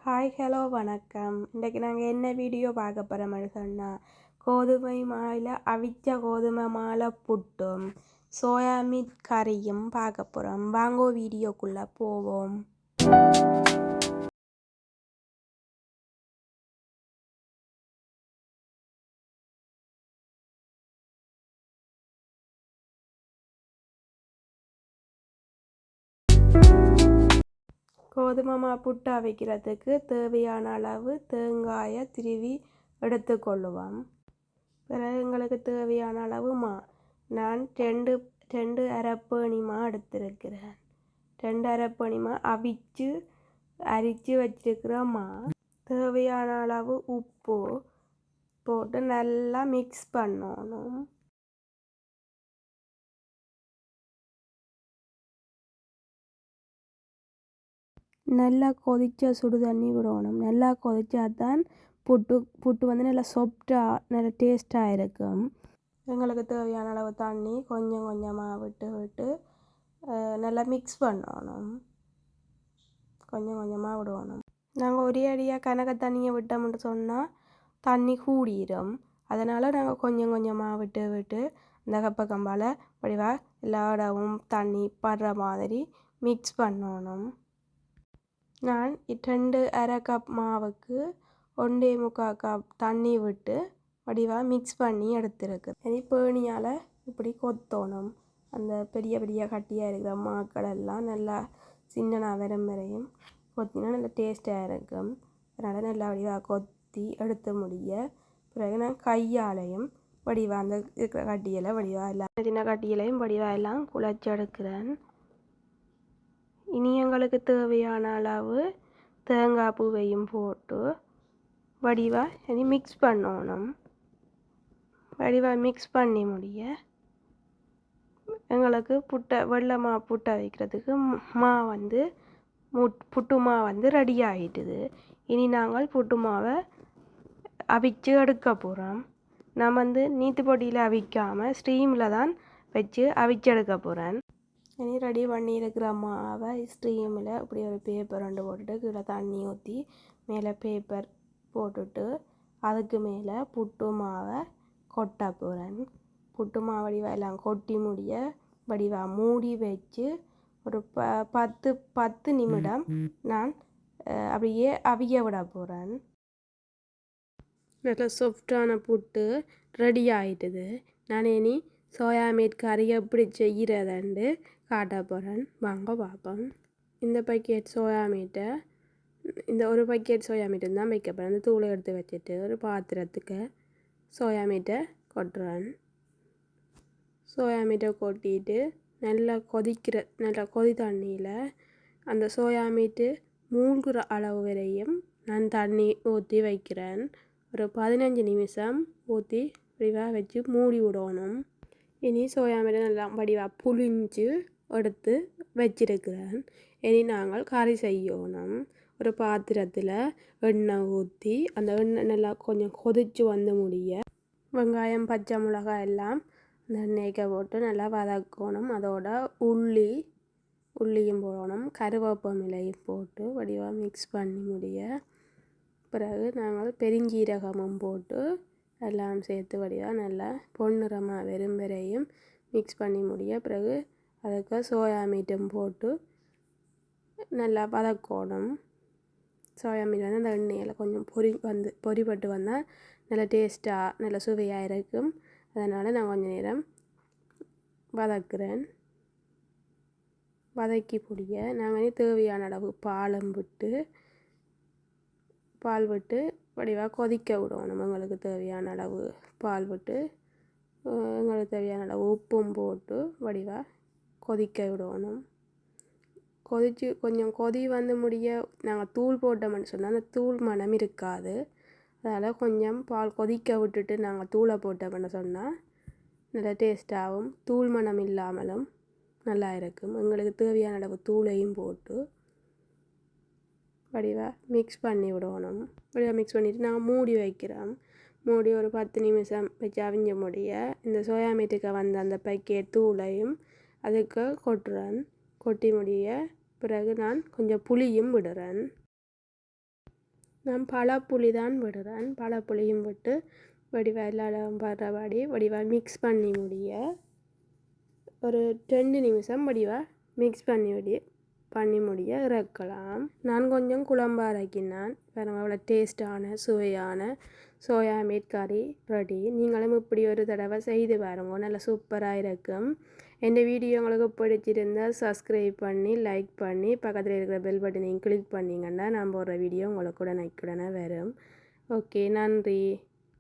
Hi hello வணக்கம். இன்றைக்கி நாங்கள் என்ன வீடியோ பார்க்க போகிறோம்னு சொன்னால் கோதுமை மாவில் அவிச்ச கோதுமை மாலை புட்டும் சோயா மீட் கறியும் பார்க்க போகிறோம். வாங்கோ வீடியோக்குள்ளே போவோம். கோதுமை மா புட்டு அவிக்கிறதுக்கு தேவையான அளவு தேங்காயை திருவி எடுத்துக்கொள்ளுவோம். பிறகு எங்களுக்கு தேவையான அளவு மா நான் ரெண்டு அரைப்பேணி மா எடுத்திருக்கிறேன். 2 அரைப்பேணி மா அரிச்சு வச்சிருக்கிற மா. தேவையான அளவு உப்பு போட்டு நல்லா மிக்ஸ் பண்ணணும். நல்லா கொதிச்ச சுடு தண்ணி விடணும். நல்லா கொதிச்சா தான் புட்டு வந்து நல்லா சாஃப்டாக நல்லா டேஸ்ட்டாக இருக்கும். எங்களுக்கு தேவையான அளவு தண்ணி கொஞ்சம் கொஞ்சமாக விட்டு நல்லா மிக்ஸ் பண்ணணும். கொஞ்சம் கொஞ்சமாக விடணும். நாங்கள் ஒரே அடியாக கணக்க தண்ணியை விட்டோம்னு சொன்னால் தண்ணி கூடிடும். அதனால் நாங்கள் கொஞ்சம் கொஞ்சமாக விட்டு இந்த கப்ப கம்பால் வடிவாக எல்லா இடமும் தண்ணி படுற மாதிரி மிக்ஸ் பண்ணணும். நான் 2 அரை கப் மாவுக்கு 1.25 கப் தண்ணி விட்டு வடிவாக மிக்ஸ் பண்ணி எடுத்துருக்கு. இனி பேணியால் இப்படி கொத்தணும். அந்த பெரிய பெரிய கட்டியாக இருக்கிற மாக்கள் எல்லாம் நல்லா சின்னனா வரையும் கொத்தினா நல்லா டேஸ்ட்டாக இருக்கும். அதனால் நல்லா வடிவாக கொத்தி எடுத்து முடிய பிறகு நான் கையாலையும் வடிவாக அந்த இருக்கிற கட்டியில் வடிவாக எல்லாம் சின்ன கட்டியிலையும் வடிவாக எல்லாம் குழச்சி எடுக்கிறேன். இனி எங்களுக்கு தேவையான அளவு தேங்காய் பூவையும் போட்டு வடிவாக இனி மிக்ஸ் பண்ணணும். வடிவாக மிக்ஸ் பண்ணி முடிய எங்களுக்கு வெள்ளை மா புட்டை வைக்கிறதுக்கு மா வந்து புட்டு மா வந்து ரெடி ஆகிட்டுது. இனி நாங்கள் புட்டு மாவை அவிச்சு எடுக்க போகிறோம். நான் வந்து நீத்து பொடியில் அவிக்காமல் ஸ்டீமில் தான் வச்சு அவிச்சு எடுக்க போகிறேன். இனி ரெடி பண்ணியிருக்கிற மாவை ஸ்டீமில் இப்படி ஒரு பேப்பர் ரெண்டு போட்டுட்டு கீழே தண்ணி ஊற்றி மேலே பேப்பர் போட்டுட்டு அதுக்கு மேலே புட்டு மாவை கொட்ட போகிறேன். புட்டு மாவு வடிவாக எல்லாம் கொட்டி முடிய வடிவாக மூடி வச்சு ஒரு 10 நிமிடம் நான் அப்படியே அவிய விட போகிறேன். நல்லா சாஃப்டான புட்டு ரெடி ஆகிட்டுது. நான் இனி சோயா மீட் கறி எப்படி செய்கிறதுண்டு காட்ட போகிறேன். வாங்க பார்ப்போம். இந்த பக்கெட் சோயா மீட்டை ஒரு பக்கெட் சோயா மீட்டை தான் வைக்க போகிறேன். அந்த தூளை எடுத்து வச்சுட்டு ஒரு பாத்திரத்துக்கு சோயா மீட்டை கொட்டுறேன். சோயா மீட்டை கொட்டிட்டு நல்லா கொதி தண்ணியில் அந்த சோயா மீட்டு மூழ்கிற அளவு வரையும் நான் தண்ணி ஊற்றி வைக்கிறேன். ஒரு 15 நிமிஷம் ஊற்றி வடிவாக வச்சு மூடி விடணும். இனி சோயா மீட்டை நல்லா வடிவாக புளிஞ்சு எடுத்து வச்சிருக்கிறேன். இனி நாங்கள் கறி செய்யணும். ஒரு பாத்திரத்தில் எண்ணெய் ஊற்றி அந்த எண்ணெய் நல்லா கொஞ்சம் கொதித்து வந்து முடிய வெங்காயம் பச்சை மிளகாய் எல்லாம் அந்த எண்ணெய்க்க போட்டு நல்லா வதக்கணும். அதோட உள்ளியும் போடணும். கருவேப்பிலையும் போட்டு வடிவாக மிக்ஸ் பண்ணி முடிய பிறகு நாங்கள் பெருஞ்சீரகமும் போட்டு எல்லாம் சேர்த்து வடிவாக நல்லா பொன்னிறமாக வரையும் மிக்ஸ் பண்ணி முடிய பிறகு அதுக்கு சோயா மீட்டும் போட்டு நல்லா வதக்கணும். சோயா மீட் வந்து அந்த எண்ணெயில் கொஞ்சம் பொரிப்பட்டு வந்தால் நல்லா டேஸ்ட்டாக நல்லா சுவையாக இருக்கும். அதனால் நான் கொஞ்சம் நேரம் வதக்குறேன். வதக்கி பிடிக்க நாங்கள் தேவையான அளவு பால் விட்டு வடிவாக கொதிக்க விடணும். எங்களுக்கு தேவையான அளவு பால் விட்டு எங்களுக்கு தேவையான அளவு உப்பும் போட்டு வடிவாக கொதிக்க விடணும். கொஞ்சம் கொதி வந்து முடிய நாங்கள் தூள் போட்டோம்னு சொன்னால் அந்த தூள் மனம் இருக்காது. அதனால் கொஞ்சம் பால் கொதிக்க விட்டுட்டு நாங்கள் தூளை போட்டோம்னு சொன்னால் நல்லா டேஸ்ட்டாகவும் தூள் மனம் இல்லாமலும் நல்லா இருக்கும். எங்களுக்கு தேவையான அளவு தூளையும் போட்டு வடிவாக மிக்ஸ் பண்ணி விடணும். வடிவாக மிக்ஸ் பண்ணிவிட்டு நாங்கள் மூடி வைக்கிறோம். மூடி ஒரு 10 நிமிஷம் வச்சு அவிஞ்ச முடிய இந்த சோயா மீட்டுக்கு வந்த அந்த பக்கெட் தூளையும் அதுக்கு கொட்டுறேன். கொட்டி முடிய பிறகு நான் கொஞ்சம் புளியும் விடுறேன். நான் பழப்புளி தான் விடுறேன். பழப்புளியும் விட்டு வடிவா எல்லாம் படுறபடி வடிவா மிக்ஸ் பண்ணி முடிய ஒரு 2 நிமிஷம் வடிவா மிக்ஸ் பண்ணி முடிய இறக்கலாம். நான் கொஞ்சம் குழம்பு அரைக்கினான். பாருங்கள் அவ்வளோ டேஸ்டான சுவையான சோயா மீட் கறி ரெடி. நீங்களும் இப்படி ஒரு தடவை செய்து பாருங்க, நல்லா சூப்பராக இருக்கும். இந்த வீடியோ உங்களுக்கு பிடிச்சிருந்தால் சப்ஸ்கிரைப் பண்ணி லைக் பண்ணி பக்கத்தில் இருக்கிற பெல் பட்டனையும் கிளிக் பண்ணிங்கன்னா நான் போடுற வீடியோ உங்களுக்கு உடனே வரும். ஓகே, நன்றி.